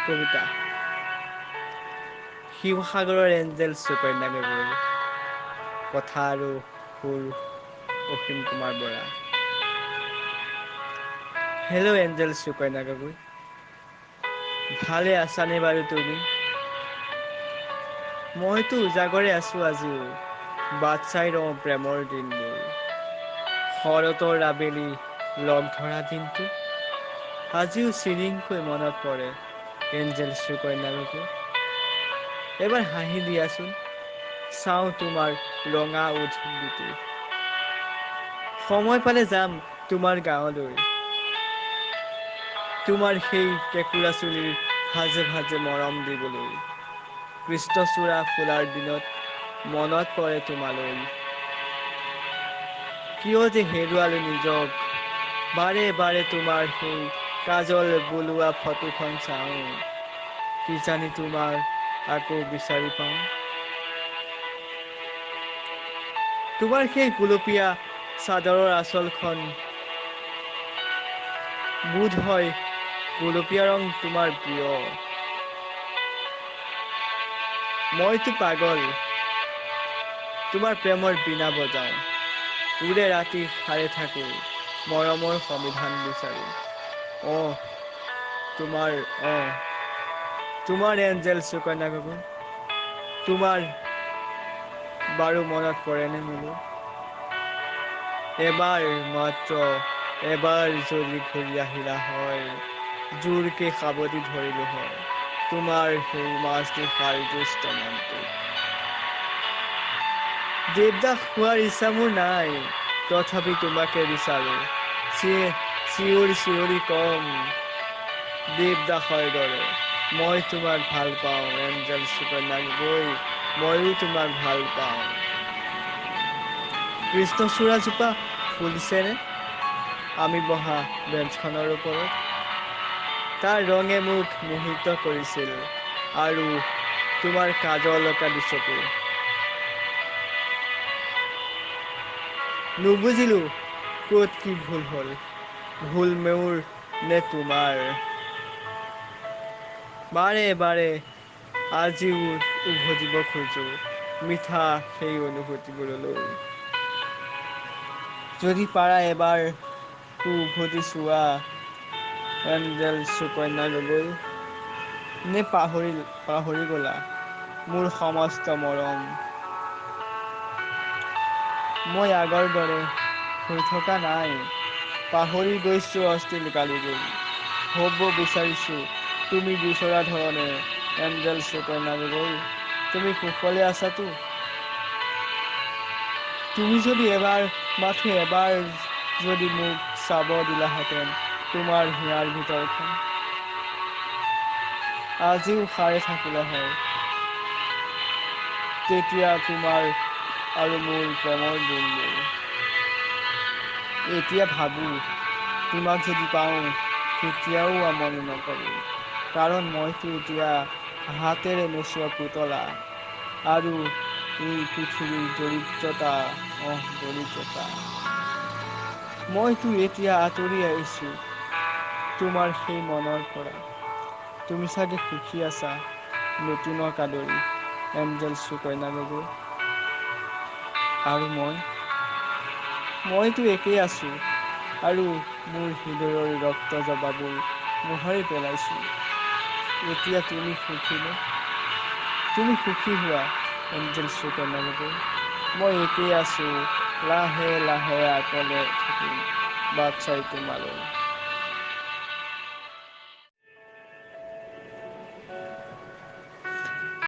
কবিতা শিৱসাগৰৰ এঞ্জেল সুকন্যা গগৈ কথা আৰু সুৰ অসীম কুমাৰ বৰা। হেল্ল' এঞ্জেল সুকন্যা গগৈ, ভালে আছানে বাৰু তুমি? মইতো উজাগৰে আছো আজিও, বাট চাই ৰওঁ প্ৰেমৰ দিনবোৰ। শৰতৰ আবেলি লগ ধৰা দিনটো আজিও চিৰিংকৈ মনত পৰে এঞ্জেল সুকন্যা গগৈ। এবাৰ হাঁহি দিয়াচোন, চাওঁ তোমাৰ ৰঙা ওঠ দুটো। সময় পালে যাম তোমাৰ গাঁৱলৈ, তোমাৰ সেই কেঁকুৰা চুলিৰ ভাজে ভাজে মৰম দিবলৈ। কৃষ্ণচূড়া ফুলাৰ দিনত মনত পৰে তোমালৈ। কিয় যে হেৰুৱালো নিজক, বাৰে বাৰে তোমাৰ সেই কাজল বলোৱা ফটোখন চাওঁ। কিজানি তোমাক আকৌ বিচাৰি পাওঁ। তোমাৰ সেই গুলপীয়া চাদৰৰ আঁচলখন বোধ হয় গুলপীয়া ৰং তোমাৰ প্ৰিয়। মইতো পাগল, তোমাৰ প্ৰেমৰ বীণা বজাওঁ। ওৰে ৰাতি সাৰে থাকোঁ, মৰমৰ সমিধান বিচাৰি। তোমাৰ এঞ্জেল সুকন্যা গগৈ, তোমাৰ বাৰু মনত পৰেনে মোলৈ? এবাৰ মাত্ৰ এবাৰ যদি ঘূৰি আহিলা হয়, জোৰকে সাবটি ধৰিলো হয় তোমাৰ সেই মাজনিশাৰ দুষ্ট মনটোক। দেৱদাস হোৱাৰ ইচ্ছা মোৰ নাই, তথাপি তোমাকে বিচাৰো। চিঞৰি চিঞৰি কম দেৱদাসৰ দৰে, মই তোমাক ভাল পাওঁ এঞ্জেল সুকন্যা গগৈ, ময়ো তোমাক ভাল পাওঁ। কৃষ্ণচূড়াজোপা ফুলিছেনে আমি বহা বেঞ্চখনৰ ওপৰত? তাৰ ৰঙে মোক মোহিত কৰিছিল আৰু তোমাৰ কাজল অকা দুচকু। নুবুজিলো ক'ত কি ভুল হ'ল, ভুল মোৰ নে তোমাৰ? বাৰে বাৰে আজিও উভতিব খোজো মিঠা সেই অনুভূতিবোৰলৈ। যদি পাৰা এবাৰটো উভতি চোৱা এঞ্জেল সুকন্যা গগৈ। নে পাহৰি গলা মোৰ সমস্ত মৰম? মই আগৰ দৰে হৈ থকা নাই, পাহৰি গৈছো অশ্লীল গালিবোৰ। হ'ব বিচাৰিছো তুমি বিচৰা ধৰণে এঞ্জেল সুকন্যা গগৈ। তুমি কুশলে আছাতো? তুমি যদি এবাৰ মাথো এবাৰ যদি মোক চাব দিলাহেঁতেন তোমাৰ হিয়াৰ ভিতৰখন, আজিও সাৰে থাকিলে হয়। তেতিয়া তোমাৰ আৰু মোৰ প্ৰেমৰ দিনবোৰ। এতিয়া ভাবো তোমাক যদি পাওঁ কেতিয়াও আমনি নকৰো। কাৰণ মইতো এতিয়া হাতেৰে নেচোৱা পুতলা। আৰু এই পৃথিৱীৰ দৰিদ্ৰতা দৰিদ্ৰতা। মইতো এতিয়া আঁতৰি আহিছো তোমাৰ সেই মনৰ পৰা। তুমি চাগে সুখী আছা নতুনক আদৰি এঞ্জেল সুকন্যা গগৈ। আৰু মইতো একেই আছো। আৰু মোৰ হৃদয়ৰ ৰক্ত জবাবোৰ মোহাৰি পেলাইছো। এতিয়া তুমি সুখী নে? তুমি সুখী হোৱা এঞ্জেল সুকন্যা গগৈ। মই একেই আছো লাহে লাহে আকলে থাকিম বাট চাই তোমালৈ।